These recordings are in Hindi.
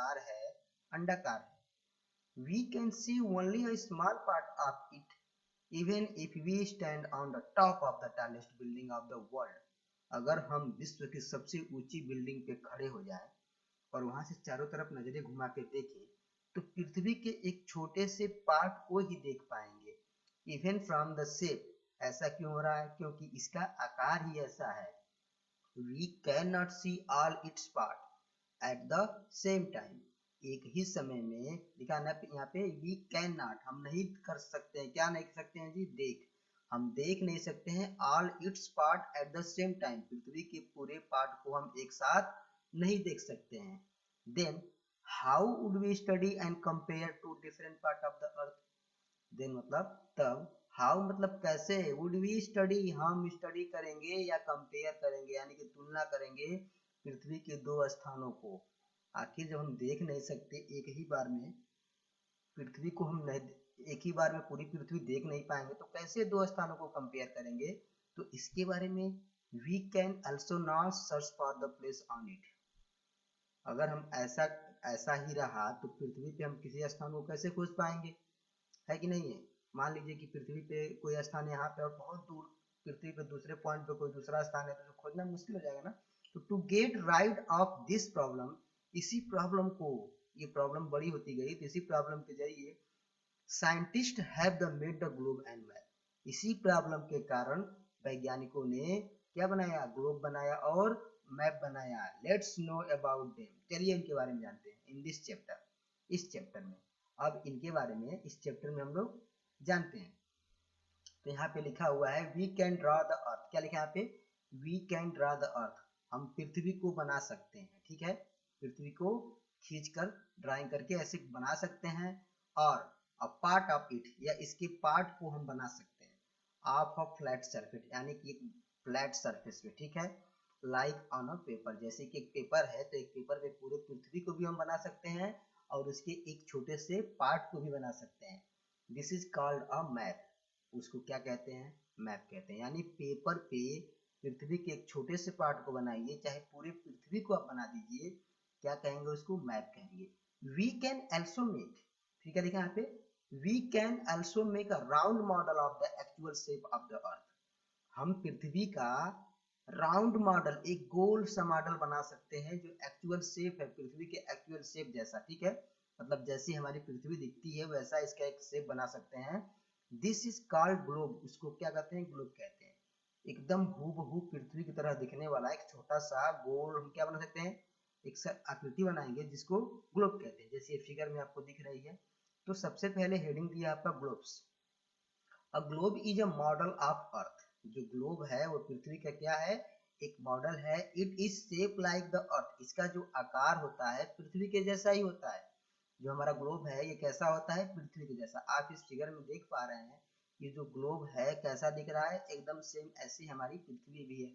आकार है, अंडाकार है। We can see only a small part of it, even if we stand on the top of the tallest building of the world. अगर हम विश्व की सबसे ऊंची बिल्डिंग पे खड़े हो जाएं और वहां से चारों तरफ नजरें घुमा के देखें तो पृथ्वी के एक छोटे से पार्ट को ही देख पाएंगे। इवन फ्रॉम द शेप, ऐसा क्यों हो रहा है? क्योंकि इसका आकार ही ऐसा है। We can not see all its part at the same time, एक ही समय में लिखा है यहाँ पे वी कैन नॉट, हम नहीं कर सकते हैं, क्या नहीं कर सकते हैं जी? हम देख नहीं सकते हैं all its part at the same time, पृथ्वी के पूरे पार्ट को हम एक साथ नहीं देख सकते हैं। Then how would we study and compare two different part of the earth? Then मतलब तब, हाउ मतलब कैसे, वुड वी स्टडी हम स्टडी करेंगे या कंपेयर करेंगे यानी कि तुलना करेंगे पृथ्वी के दो स्थानों को। आखिर जब हम देख नहीं सकते एक ही बार में पृथ्वी को, हम नहीं एक ही बार में पूरी पृथ्वी देख नहीं पाएंगे तो कैसे दो स्थानों को कंपेयर करेंगे? तो इसके बारे में we can also not search for the place on it. अगर हम ऐसा ही रहा तो पृथ्वी पे हम किसी स्थान को कैसे खोज पाएंगे? है कि नहीं है? मान लीजिए कि पृथ्वी पे कोई स्थान यहाँ पे और बहुत दूर पृथ्वी पे दूसरे पॉइंट पे कोई दूसरा स्थान है तो खोजना मुश्किल हो जाएगा ना। तो to get right of this problem, इसी प्रॉब्लम को, ये प्रॉब्लम बड़ी होती गई तो इसी प्रॉब्लम के जरिए scientist have the made the globe and map, इसी प्रॉब्लम के कारण वैज्ञानिकों ने क्या बनाया? ग्लोब बनाया और मैप बनाया। लेट्स नो अबाउट देम, चलिए इनके बारे में जानते हैं इन दिस चैप्टर, इस चैप्टर में। अब इनके बारे में इस चैप्टर में हम लोग जानते हैं। तो यहाँ पे लिखा हुआ है we can draw the earth, क्या लिखा है यहाँ पे? We can draw the earth, हम पृथ्वी को बना सकते हैं, ठीक है, पृथ्वी को खींचकर ड्राइंग करके ऐसे बना सकते हैं। और अ पार्ट ऑफ इट, या इसके पार्ट को हम बना सकते हैं ऑफ अ फ्लैट सरफेस, यानी कि एक फ्लैट सरफेस पे, ठीक है, लाइक ऑन अ पेपर, जैसे कि एक पेपर है तो एक पेपर पे पूरे पृथ्वी को भी हम बना सकते हैं और उसके एक छोटे से पार्ट को भी बना सकते हैं। This is called a map, उसको क्या कहते हैं? मैप कहते हैं। यानी पेपर पे पृथ्वी के एक छोटे से पार्ट को बनाइए, चाहे पूरे पृथ्वी को आप बना दीजिए, क्या कहेंगे? उसको मैप कहेंगे। वी कैन ऑल्सो मेक, ठीक है, देखा यहाँ पे, we can also make a round model of the actual shape of the earth, हम पृथ्वी का राउंड मॉडल, एक गोल सा मॉडल बना सकते हैं जो एक्चुअल शेप है पृथ्वी के एक्चुअल शेप जैसा, ठीक है, मतलब जैसी हमारी पृथ्वी दिखती है वैसा इसका एक शेप बना सकते हैं। दिस इज कॉल्ड ग्लोब, उसको क्या कहते हैं? ग्लोब कहते हैं। एकदम हूबहू पृथ्वी की तरह दिखने वाला एक छोटा सा गोल हम क्या बना सकते हैं? एक आकृति बनाएंगे जिसको ग्लोब कहते हैं, जैसे ये फिगर में आपको दिख रही है। तो सबसे पहले हेडिंग दिया आपका globes. A globe is a model of earth, जो ग्लोब है वो पृथ्वी का क्या है? एक मॉडल है। It is shape like the earth, इसका जो आकार होता है पृथ्वी के जैसा ही होता है। जो हमारा ग्लोब है ये कैसा होता है? पृथ्वी के जैसा। आप इस फिगर में देख पा रहे हैं ये जो ग्लोब है कैसा दिख रहा है? एकदम सेम ऐसी हमारी पृथ्वी भी है।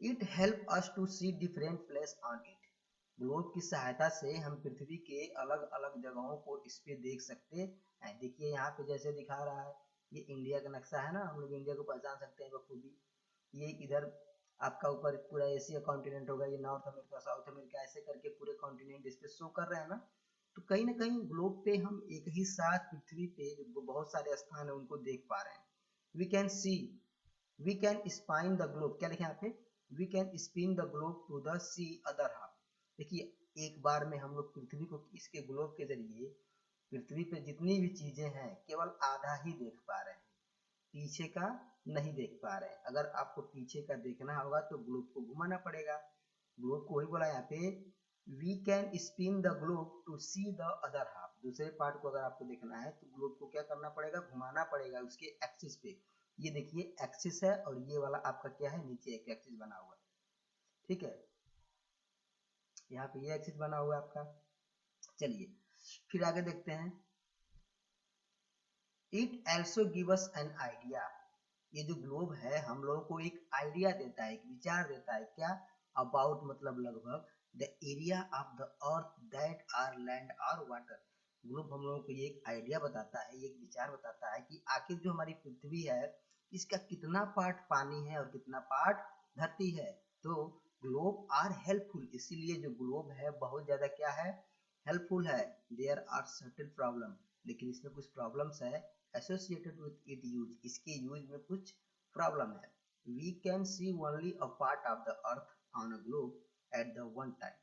It help us to see different place on it, globe की सहायता से हम पृथ्वी के अलग अलग जगहों को इस पे देख सकते हैं। देखिए यहाँ पे जैसे दिखा रहा है, ये इंडिया का नक्शा है ना, हम लोग इंडिया को पहचान सकते हैं बखूबी। ये इधर आपका ऊपर पूरा एशिया कॉन्टिनेंट होगा, ये नॉर्थ अमेरिका, साउथ अमेरिका, ऐसे करके पूरे कॉन्टिनेंट इस पे शो कर रहे हैं ना। तो कहीं ना कहीं ग्लोब पे हम एक ही साथ पृथ्वी पे जो बहुत सारे स्थान है उनको देख पा रहे हैं। We can see, we can spine the globe, क्या लिखे यहाँ पे? We can spin the globe to the see other half. देखिए एक बार में हम लोग पृथ्वी को इसके ग्लोब के जरिए पृथ्वी पे जितनी भी चीजें हैं केवल आधा ही देख पा रहे हैं, पीछे का नहीं देख पा रहे हैं। अगर आपको पीछे का देखना होगा तो ग्लोब को घुमाना पड़ेगा। ग्लोब को वही बोला यहाँ पे we can spin the globe to see the other half, दूसरे पार्ट को अगर आपको देखना है तो ग्लोब को क्या करना पड़ेगा? घुमाना पड़ेगा उसके एक्सिस पे। ये देखिए एक्सिस है और ये वाला आपका क्या है? नीचे एक एक्सिस बना हुआ है, ठीक है, यहाँ पे ये एक्सिस बना हुआ है आपका। चलिए फिर आगे देखते हैं। It also give us an idea, ये जो ग्लोब है हम लोगों को एक आइडिया देता है, एक विचार देता है, क्या? अबाउट मतलब लगभग, the area of the earth that are land और वाटर, ग्लोब हम लोगों को ये एक आइडिया बताता है, ये एक विचार बताता है कि आखिर जो हमारी पृथ्वी है इसका कितना पार्ट पानी है और कितना पार्ट धरती है। तो ग्लोब आर हेल्पफुल, इसीलिए जो ग्लोब है बहुत ज्यादा क्या है, हेल्पफुल है। देयर आर सर्टेन प्रॉब्लम, लेकिन इसमें कुछ प्रॉब्लम्स है एसोसिएटेड विथ इट यूज, इसके यूज में कुछ प्रॉब्लम है। We can see only a part of the earth on a globe at the one time,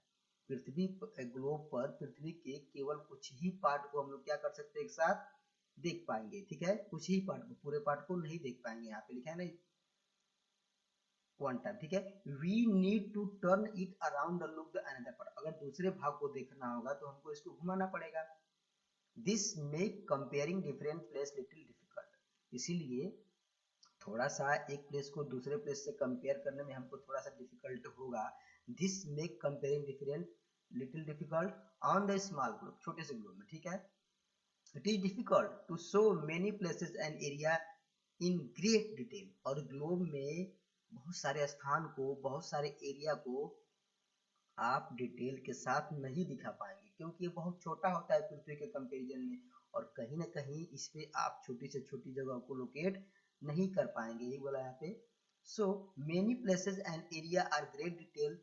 पृथ्वी ग्लोब पर पृथ्वी के केवल कुछ ही पार्ट को हम लोग क्या कर सकते हैं, एक साथ देख पाएंगे, ठीक है, कुछ ही पार्ट को, पूरे पार्ट को नहीं देख पाएंगे, यहाँ पे लिखा है ना वन टाइम, ठीक है। We need to turn it around the look the another part, अगर दूसरे भाग को देखना होगा तो हमको इसको घुमाना पड़ेगा। This make comparing different place little difficult, इसीलिए थोड़ा सा एक प्लेस को दूसरे प्लेस से कंपेयर करने में हमको थोड़ा सा डिफिकल्ट होगा। This make comparing different little difficult on the small globe, छोटे से ग्लोब में, ठीक है। It is difficult to show many places and area in great detail, और ग्लोब में बहुत सारे स्थान को, बहुत सारे एरिया को आप डिटेल के साथ नहीं दिखा पाएंगे, क्योंकि ये बहुत छोटा होता है पृथ्वी के कंपैरिजन में, और कहीं ना कहीं इस पे आप छोटी से छोटी जगह को लोकेट नहीं कर पाएंगे, ये बोला यहाँ पे। So many places and area are great detail,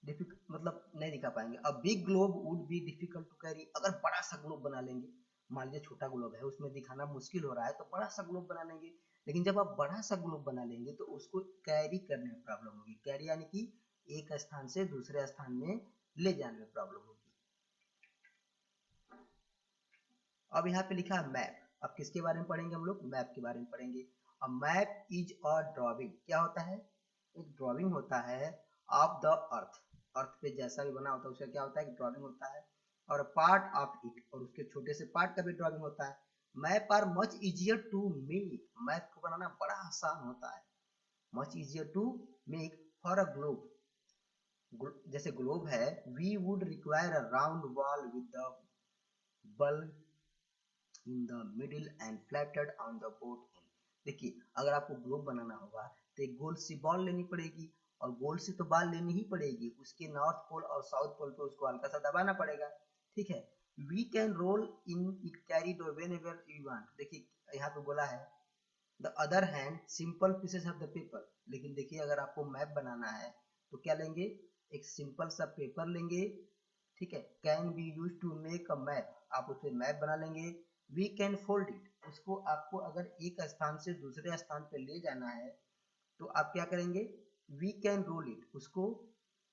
मतलब नहीं दिखा पाएंगे। A big globe would be difficult to carry, अगर बड़ा सा ग्लोब बना लेंगे, मान लीजिए छोटा ग्लोब है उसमें दिखाना मुश्किल हो रहा है तो बड़ा सा ग्लोब बना लेंगे, लेकिन जब आप बड़ा सा ग्लोब बना लेंगे तो उसको कैरी करने में प्रॉब्लम होगी, कैरी यानी कि एक स्थान से दूसरे स्थान में ले जाने में प्रॉब्लम होगी। अब यहाँ पे लिखा है मैप, अब किसके बारे में पढ़ेंगे हम लोग, मैप के बारे में पढ़ेंगे। A map is a drawing, क्या होता है, एक ड्राइंग होता है ऑफ द अर्थ, अर्थ पे जैसा भी बना होता है उसका क्या होता है, एक ड्राइंग होता है, और पार्ट ऑफ इट, और उसके छोटे से पार्ट का भी ड्राइंग होता है। Map are much easier to make, map को बनाना बड़ा आसान होता है, much easier to make for a globe, जैसे ग्लोब है, we would require a round wall with the bulb in the middle and flatted on the boat and, देखिए अगर आपको ग्लोब बनाना होगा तो एक गोल सी बॉल लेनी पड़ेगी, और गोल सी तो बॉल लेनी ही पड़ेगी, उसके नॉर्थ पोल और साउथ पोल पे उसको हल्का सा दबाना पड़ेगा, ठीक है। We can roll in it carry whenever you want, देखिए यहाँ पे बोला है the other hand simple pieces of the paper, लेकिन देखिए अगर आपको मैप बनाना है तो क्या लेंगे, एक सिंपल सा पेपर लेंगे, ठीक है। Can be use to make a map, आप उसे मैप बना लेंगे। वी कैन फोल्ड इट, उसको आपको अगर एक स्थान से दूसरे स्थान पे ले जाना है तो आप क्या करेंगे, वी कैन रोल इट, उसको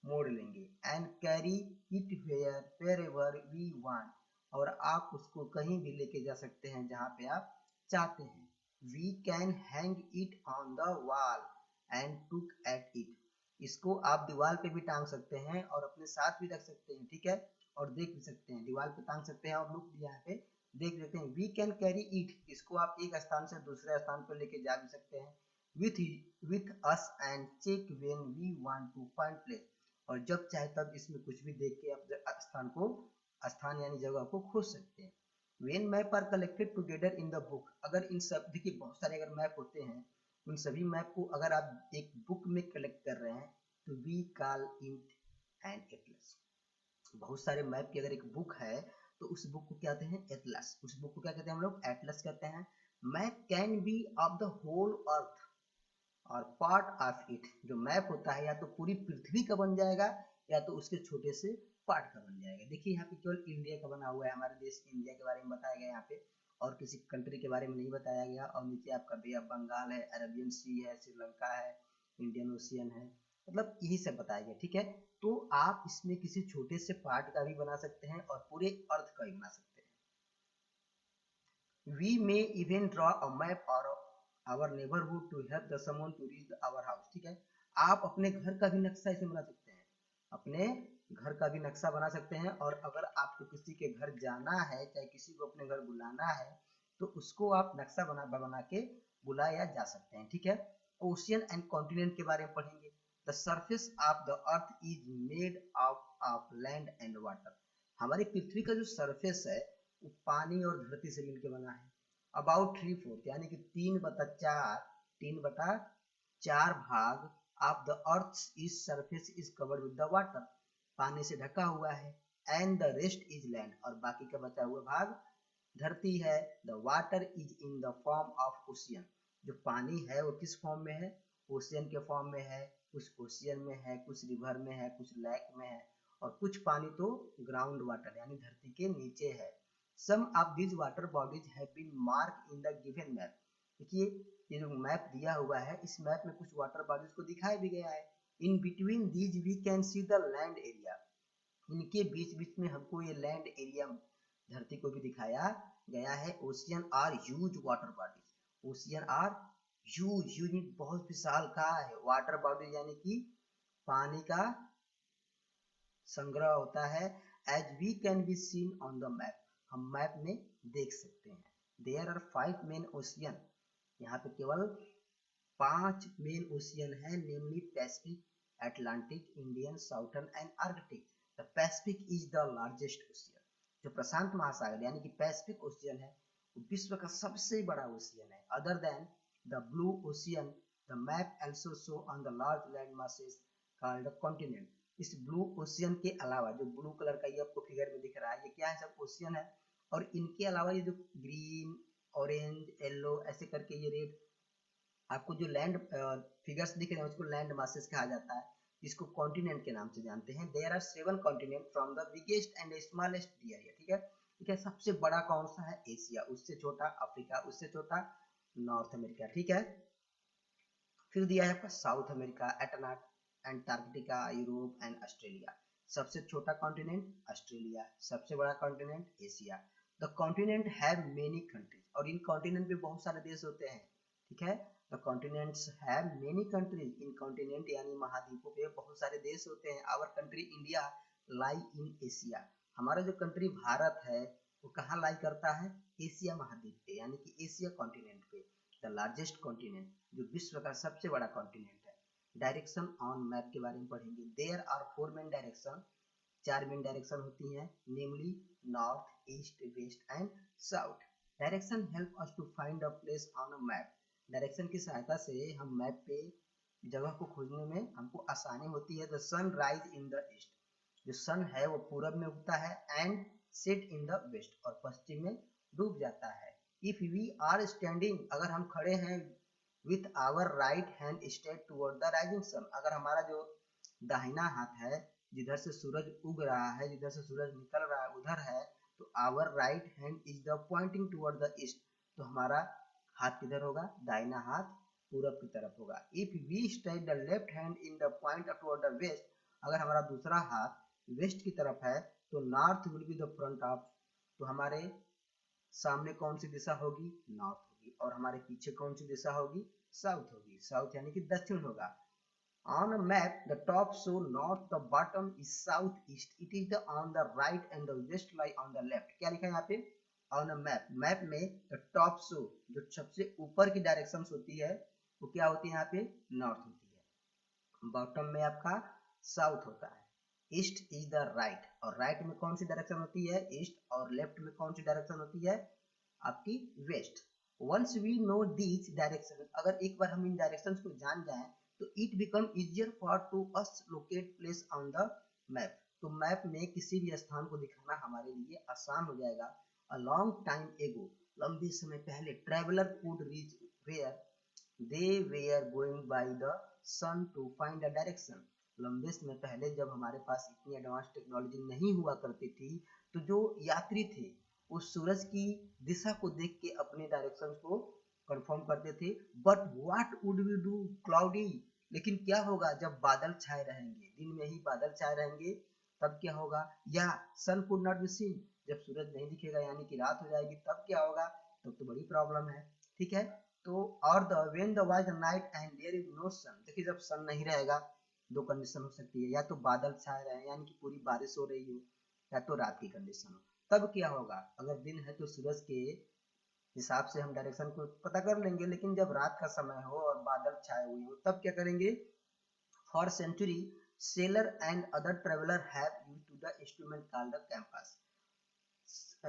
मोड़ लेंगे। And carry it wherever we want, और आप उसको कहीं भी लेके जा सकते हैं जहाँ पे आप चाहते हैं। We can hang it on the wall and took at it, इसको आप दीवार पे भी टांग सकते हैं और अपने साथ भी रख सकते हैं, ठीक है, और देख भी सकते हैं, दीवार पे टांग सकते हैं और लुक भी यहाँ पे देख लेते हैं। वी कैन कैरी इट, इसको आप एक स्थान से दूसरे स्थान पर लेके जा भी सकते हैं। With with us and check when we want to find place, और जब चाहे तब इसमें कुछ भी देख के आप स्थान को, स्थान यानी जगह को खोज सकते हैं। When map are collected together in the book, अगर इन सब, देखिए बहुत सारे अगर मैप होते हैं, उन सभी मैप को अगर आप एक बुक में कलेक्ट कर रहे हैं तो we call it an atlas, बहुत सारे मैप की अगर एक बुक है तो उस बुक को क्या कहते हैं, एटलस, उस बुक को क्या कहते हैं हम लोग, एटलस कहते हैं। Map can be of the whole earth और पार्ट ऑफ इट, जो मैप होता है या तो पूरी पृथ्वी का बन जाएगा या तो उसके छोटे से पार्ट का बन जाएगा। देखिए यहाँ पे केवल इंडिया का बना हुआ है, हमारे देश इंडिया के बारे में बताया गया यहाँ पे, और किसी कंट्री के बारे में नहीं बताया गया। और नीचे आपका बे ऑफ बंगाल है, अरेबियन सी है, श्रीलंका है, इंडियन ओशियन है, मतलब यही सब बताया गया, ठीक है। तो आप इसमें किसी छोटे से पार्ट का भी बना सकते हैं और पूरे अर्थ का भी बना सकते हैं। We may even draw a map or our neighborhood to help the someone to reach our house, ठीक है। आप अपने घर का भी नक्शा इसमें बना सकते हैं, अपने घर का भी नक्शा बना सकते हैं, और अगर आपको किसी के घर जाना है, चाहे किसी को अपने घर बुलाना है, तो उसको आप नक्शा बना बना के बुलाया जा सकते हैं, ठीक है। ओशियन एंड कॉन्टिनेंट के बारे में पढ़ेंगे। The surface of the earth is made of land and water, हमारी पृथ्वी का जो सरफेस है वो पानी और धरती से मिलकर बना है। अबाउट 3/4 यानी कि 3/4 भाग of the earth is surface is covered with the water, पानी से ढका हुआ है। And the rest is land, और बाकी का बचा हुआ भाग धरती है। The water is in the form of ocean, जो पानी है वो किस फॉर्म में है, ओशियन के फॉर्म में है, कुछ ओशियन में है, कुछ रिवर में है, कुछ लेक में है, और कुछ पानी तो ग्राउंड वाटर यानी धरती के नीचे है। Some of these water bodies have been mark in the given map. देखिए ये जो मैप दिया हुआ है, इस मैप में कुछ वाटर बॉडीज को दिखाया भी गया है। In between these we can see the land area. इनके बीच बीच में हमको ये लैंड एरिया धरती को भी दिखाया गया है। Ocean are huge water bodies. Ocean are huge, huge बहुत विशाल का है। वाटर बॉडीज यानी कि पानी का संग्रह होता है। As we can be seen on the map, हम मैप में देख सकते हैं। There are 5 main ocean. यहाँ पे केवल 5 मेन ओशियन है, namely Pacific, Atlantic, Indian, Southern and Arctic. The Pacific is the largest ocean. जो प्रशांत महासागर यानी कि पैसिफिक ओशियन है वो विश्व का सबसे बड़ा ओशियन है। Other than the blue ocean, the map also show on the large land masses called continent। इस ब्लू ओशियन के अलावा, जो ब्लू कलर का ये आपको फिगर में दिख रहा है, ये क्या है, सब ओशियन है। और इनके अलावा ये जो ग्रीन, ऑरेंज, येलो ऐसे करके ये रेड आपको जो लैंड फिगर्स दिख रहे हैं उसको लैंड मासेस कहा जाता है, जिसको कॉन्टिनेंट के नाम से जानते हैं। There are 7 continent from the biggest and smallest area. ठीक है, ठीक है। सबसे बड़ा कौन सा है? एशिया, उससे छोटा अफ्रीका, उससे छोटा नॉर्थ अमेरिका। ठीक है, फिर दिया है आपका south America, Antarctica, Europe and Australia. सबसे छोटा कॉन्टिनेंट ऑस्ट्रेलिया, सबसे बड़ा continent Asia. The continent have many countries, और इन कॉन्टिनेंट पे बहुत सारे देश होते हैं। ठीक है, the continents have many countries. इन कॉन्टिनेंट यानी महाद्वीपों पे बहुत सारे देश होते हैं। Our country India lie in Asia. हमारा जो कंट्री भारत है वो कहाँ लाई करता है? एशिया महाद्वीप पे यानी कि एशिया कॉन्टिनेंट पे। द लार्जेस्ट कॉन्टिनेंट, जो विश्व का सबसे बड़ा कॉन्टिनेंट है। डायरेक्शन ऑन मैप के बारे में पढ़ेंगे। There are 4 main direction, 4 main direction होती हैं, namely north, east, west and south. Direction help us to find a place on a map. Direction की सहायता से हम मैप पे जगह को खोजने में हमको आसानी होती है। The sun rise in the east, जो सन है वो पूरब में उगता है, and set in the west, और पश्चिम में डूब जाता है। इफ वी आर स्टैंडिंग, अगर हम खड़े हैं, with our right hand straight toward the rising sun, अगर हमारा जो दाहिना हाथ है जिधर से सूरज उग रहा है, जिधर से सूरज निकल रहा है उधर है, तो our right hand is the pointing toward the east, तो हमारा हाथ किधर होगा? दाहिना हाथ पूरब की तरफ होगा। If we straight the left hand in the point toward the west, अगर हमारा दूसरा हाथ वेस्ट की तरफ है तो north will be the front of, तो हमारे सामने कौन सी दिशा होगी? नॉर्थ होगी। और हमारे पीछे कौन सी दिशा होगी? साउथ होगी। साउथ यानी कि दक्षिण होगा। On a map, the top show north, the bottom is southeast. It is the on the right and the west lie on the left. क्या लिखा है यहाँ पे? On a map, मैप में the top show, जो सबसे ऊपर की डायरेक्शन होती है वो क्या होती है? यहाँ पे नॉर्थ होती है। बॉटम में आपका साउथ होता है। ईस्ट इज द राइट, और राइट में कौन सी डायरेक्शन होती है? ईस्ट। और लेफ्ट में कौन सी डायरेक्शन होती है? आपकी west. Once we know this direction, अगर एक बार हम इन डायरेक्शन को जान जाएं तो it become easier for to us locate place on the map, तो मैप में किसी भी स्थान को दिखाना हमारे लिए आसान हो जाएगा। अ लॉन्ग टाइम एगो, लंबे समय पहले, traveller could reach where they were going by the sun to find the direction. लंबे समय पहले जब हमारे पास इतनी एडवांस टेक्नोलॉजी नहीं हुआ करती थी, तो जो यात्री थे उस सूरज की दिशा को देख के अपने डायरेक्शन को कंफर्म करते थे। But what would we do cloudy, लेकिन क्या होगा जब बादल छाए रहेंगे? दिन में ही बादल छाए रहेंगे तब क्या होगा? या सन कुड नॉट बी सीन, जब सूरज नहीं दिखेगा यानी कि रात हो जाएगी, तब क्या होगा? तब तो बड़ी प्रॉब्लम है। ठीक है, तो और the when the was night and there is no sun, देखिए जब सन नहीं रहेगा दो कंडीशन हो सकती है, या तो बादल छाए रहे यानी कि पूरी बारिश हो रही हो, या तो रात की कंडीशन हो। तब क्या होगा? अगर दिन है तो सूरज के हिसाब से हम डायरेक्शन को पता कर लेंगे, लेकिन जब रात का समय हो और बादल छाए हुए हो तब क्या करेंगे? For century sailor and other traveller have used to the instrument called the campus.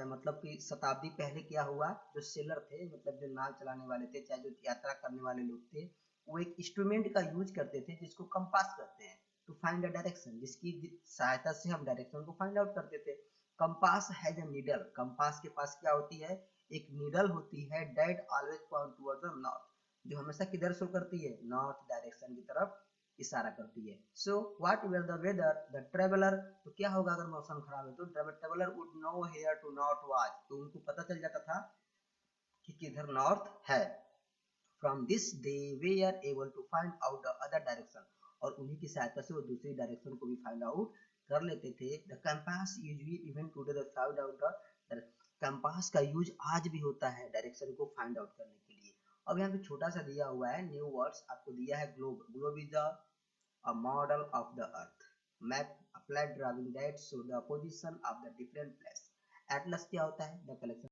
मतलब कि शताब्दी पहले क्या हुआ, जो सेलर थे, मतलब जो नाव चलाने वाले थे, चाहे जो यात्रा करने वाले लोग थे, वो एक इंस्ट्रूमेंट का यूज करते थे जिसको कंपास करते हैं, टू फाइंड द डायरेक्शन, जिसकी सहायता से हम डायरेक्शन को फाइंड आउट करते थे। Compass has a needle, compass के पास क्या होती है? एक नीडल होती है, that always point toward the north, जो हमेशा किधर शो करती है, नॉर्थ डायरेक्शन की तरफ इशारा करती है। So whatever the weather, the traveller, तो क्या होगा अगर मौसम खराब है, तो traveller would no where to north watch, तो उनको पता चल जाता था कि किधर नॉर्थ है। From this they way are able to find out the other direction, और उन्हीं की सहायता से वो दूसरी डायरेक्शन को भी फाइंड आउट कर लेते थे। The compass usually even today the find out the, compass का यूज आज भी होता है डायरेक्शन को फाइंड आउट करने के लिए। अब यहाँ पे छोटा सा दिया हुआ है न्यू वर्ड्स, आपको दिया है globe. Globe is the a model of the earth, map, a flat drawing that show the position of the different place। atlas क्या होता है, the collection